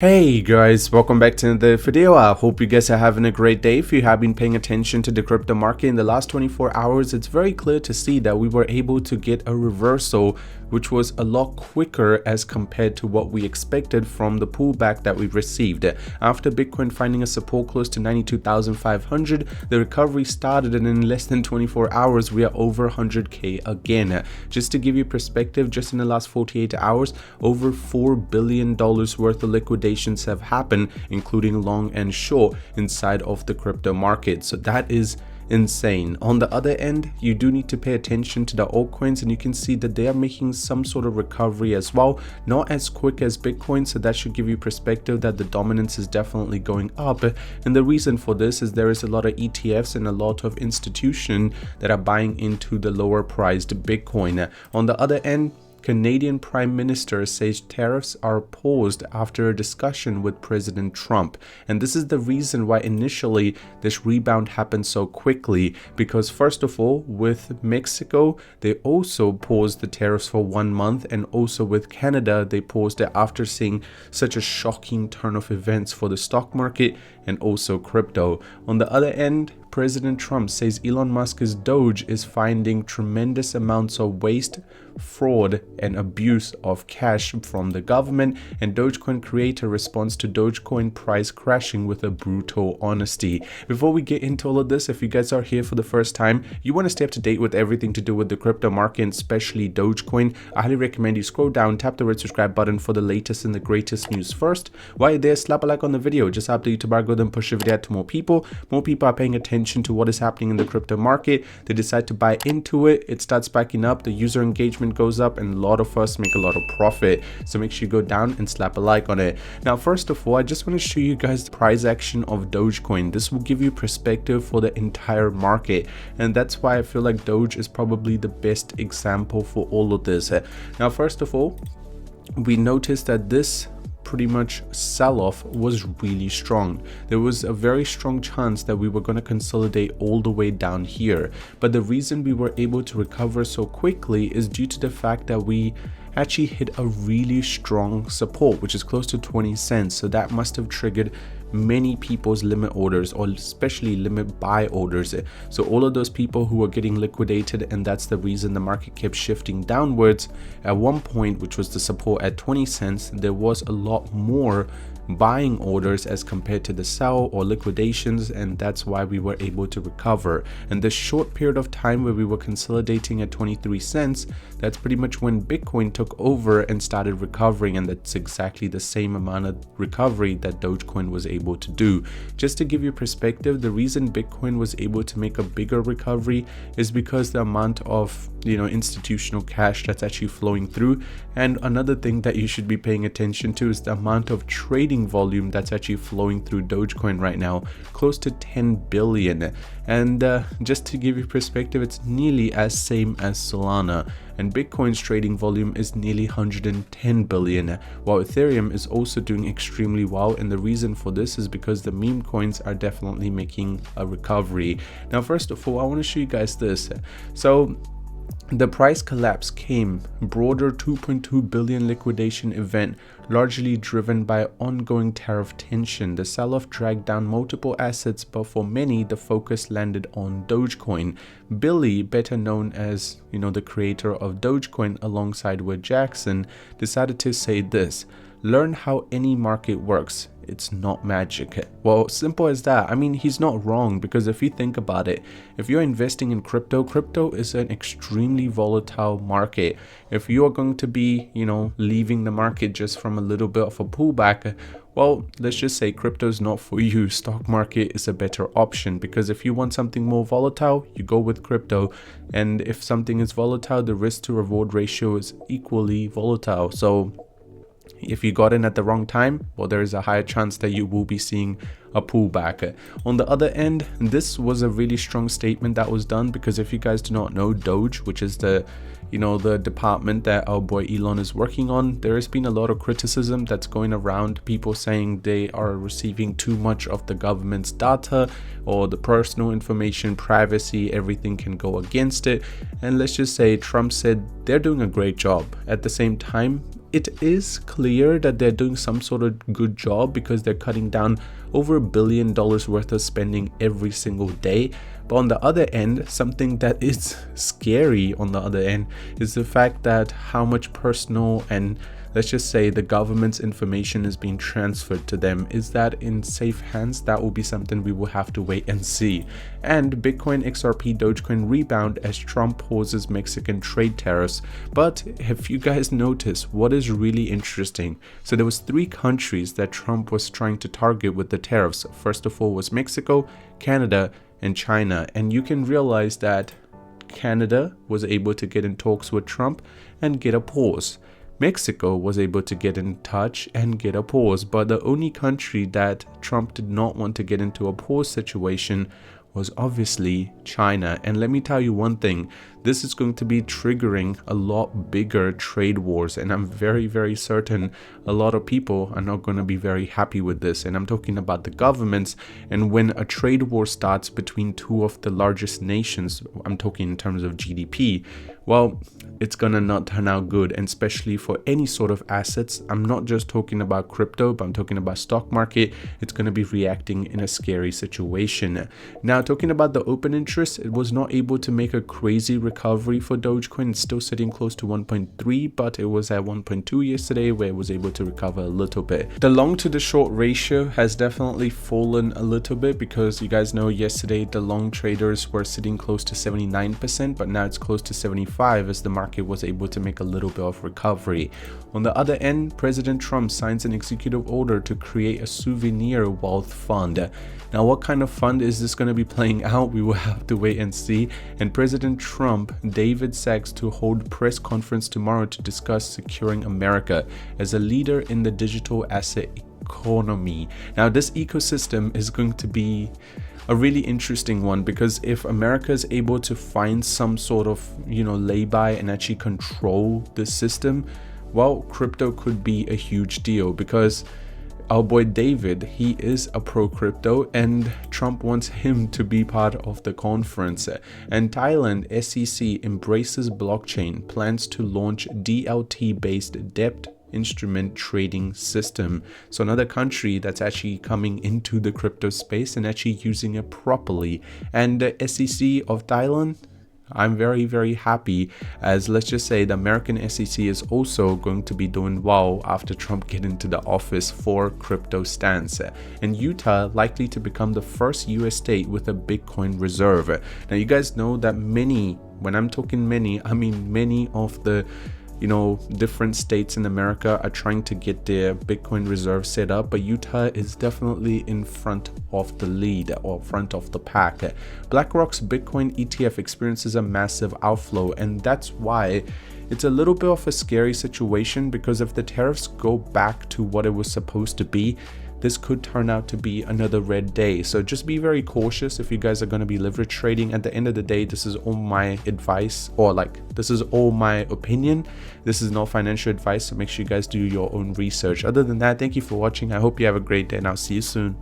Hey guys, welcome back to another video. I hope you guys are having a great day. If you have been paying attention to the crypto market in the last 24 hours, it's very clear to see that we were able to get a reversal, which was a lot quicker as compared to what we expected from the pullback that we received. After Bitcoin finding a support close to 92,500, the recovery started, and in less than 24 hours, we are over 100K again. Just to give you perspective, just in the last 48 hours, over $4 billion worth of liquidation have happened, including long and short, inside of the crypto market. So that is insane. On the other end, you do need to pay attention to the altcoins, and you can see that they are making some sort of recovery as well, not as quick as Bitcoin, so that should give you perspective that the dominance is definitely going up. And the reason for this is there is a lot of ETFs and a lot of institutions that are buying into the lower priced Bitcoin. On the other end, Canadian Prime Minister says tariffs are paused after a discussion with President Trump. And this is the reason why initially this rebound happened so quickly, because first of all, with Mexico, they also paused the tariffs for 1 month, and also with Canada, they paused it after seeing such a shocking turn of events for the stock market and also crypto. On the other end, President Trump says Elon Musk's Doge is finding tremendous amounts of waste, fraud, and abuse of cash from the government, and Dogecoin creator responds to Dogecoin price crashing with a brutal honesty. Before we get into all of this, if you guys are here for the first time, you want to stay up to date with everything to do with the crypto market, and especially Dogecoin, I highly recommend you scroll down, tap the red subscribe button for the latest and the greatest news first. While you're there, slap a like on the video, just help the YouTube algorithm push the video out to more people. More people are paying attention to what is happening in the crypto market. They decide to buy into it, it starts spiking up, the user engagement goes up, and a lot of us make a lot of profit. So make sure you go down and slap a like on it. Now, first of all, I just want to show you guys the price action of Dogecoin. This will give you perspective for the entire market, and that's why I feel like Doge is probably the best example for all of this. Now, first of all, we noticed that this pretty much sell-off was really strong. There was a very strong chance that we were going to consolidate all the way down here, but the reason we were able to recover so quickly is due to the fact that we actually hit a really strong support, which is close to 20 cents. So that must have triggered many people's limit orders, or especially limit buy orders. So all of those people who were getting liquidated, and that's the reason the market kept shifting downwards. At one point, which was the support at 20 cents, there was a lot more buying orders as compared to the sell or liquidations, and that's why we were able to recover. And this short period of time where we were consolidating at 23 cents, that's pretty much when Bitcoin took over and started recovering, and that's exactly the same amount of recovery that Dogecoin was able to do. Just to give you perspective, the reason Bitcoin was able to make a bigger recovery is because the amount of institutional cash that's actually flowing through. And another thing that you should be paying attention to is the amount of trading volume that's actually flowing through Dogecoin right now, close to 10 billion. And just to give you perspective, it's nearly as same as Solana, and Bitcoin's trading volume is nearly 110 billion, while Ethereum is also doing extremely well. And the reason for this is because the meme coins are definitely making a recovery. Now, first of all, I want to show you guys this. So the price collapse came broader 2.2 billion liquidation event, largely driven by ongoing tariff tension. The sell-off dragged down multiple assets, but for many, the focus landed on Dogecoin. Billy, better known as the creator of Dogecoin alongside with Jackson, decided to say this: learn how any market works. It's not magic. Well, simple as that. I mean, he's not wrong, because if you think about it, if you're investing in crypto is an extremely volatile market. If you are going to be, leaving the market just from a little bit of a pullback, well, let's just say crypto is not for you. Stock market is a better option, because if you want something more volatile, you go with crypto. And if something is volatile, the risk to reward ratio is equally volatile. So if you got in at the wrong time, well, there is a higher chance that you will be seeing a pullback. On the other end, this was a really strong statement that was done, because if you guys do not know, Doge, which is the the department that our boy Elon is working on, there has been a lot of criticism that's going around, people saying they are receiving too much of the government's data or the personal information, privacy, everything can go against it. And let's just say Trump said they're doing a great job. At the same time, it is clear that they're doing some sort of good job, because they're cutting down over $1 billion worth of spending every single day. But on the other end, something that is scary on the other end is the fact that how much personal and, let's just say, the government's information is being transferred to them. Is that in safe hands? That will be something we will have to wait and see. And Bitcoin, XRP, Dogecoin rebound as Trump pauses Mexican trade tariffs. But if you guys notice, what is really interesting, so there was 3 countries that Trump was trying to target with the tariffs. First of all was Mexico, Canada, and China. And you can realize that Canada was able to get in talks with Trump and get a pause. Mexico was able to get in touch and get a pause, but the only country that Trump did not want to get into a pause situation was obviously China. And let me tell you one thing, this is going to be triggering a lot bigger trade wars, and I'm very certain a lot of people are not going to be very happy with this. And I'm talking about the governments. And when a trade war starts between 2 of the largest nations, I'm talking in terms of GDP, well, it's gonna not turn out good, and especially for any sort of assets. I'm not just talking about crypto, but I'm talking about stock market. It's gonna be reacting in a scary situation. Now, talking about the open interest, it was not able to make a crazy recovery for Dogecoin. It's still sitting close to 1.3, but it was at 1.2 yesterday, where it was able to recover a little bit. The long to the short ratio has definitely fallen a little bit, because you guys know yesterday the long traders were sitting close to 79%, but now it's close to 75% as the market was able to make a little bit of recovery. On the other end, President Trump signs an executive order to create a souvenir wealth fund. Now, what kind of fund is this going to be playing out? We will have to wait and see. And President Trump, David Sachs, to hold press conference tomorrow to discuss securing America as a leader in the digital asset economy. Now, this ecosystem is going to be a really interesting one, because if America is able to find some sort of, lay-by and actually control the system, well, crypto could be a huge deal, because our boy David, he is a pro crypto, and Trump wants him to be part of the conference. And Thailand SEC embraces blockchain, plans to launch DLT based debt instrument trading system. So another country that's actually coming into the crypto space and actually using it properly. And the SEC of Thailand, I'm very happy, as let's just say the American SEC is also going to be doing well after Trump get into the office for crypto stance. And Utah likely to become the first US state with a Bitcoin reserve. Now, you guys know that many, when I'm talking many, I mean many of the different states in America are trying to get their Bitcoin reserve set up, but Utah is definitely in front of the lead, or front of the pack. BlackRock's Bitcoin ETF experiences a massive outflow, and that's why it's a little bit of a scary situation, because if the tariffs go back to what it was supposed to be, this could turn out to be another red day. So just be very cautious if you guys are going to be leverage trading. At the end of the day, this is all my advice, or this is all my opinion. This is not financial advice, so make sure you guys do your own research. Other than that, thank you for watching. I hope you have a great day, and I'll see you soon.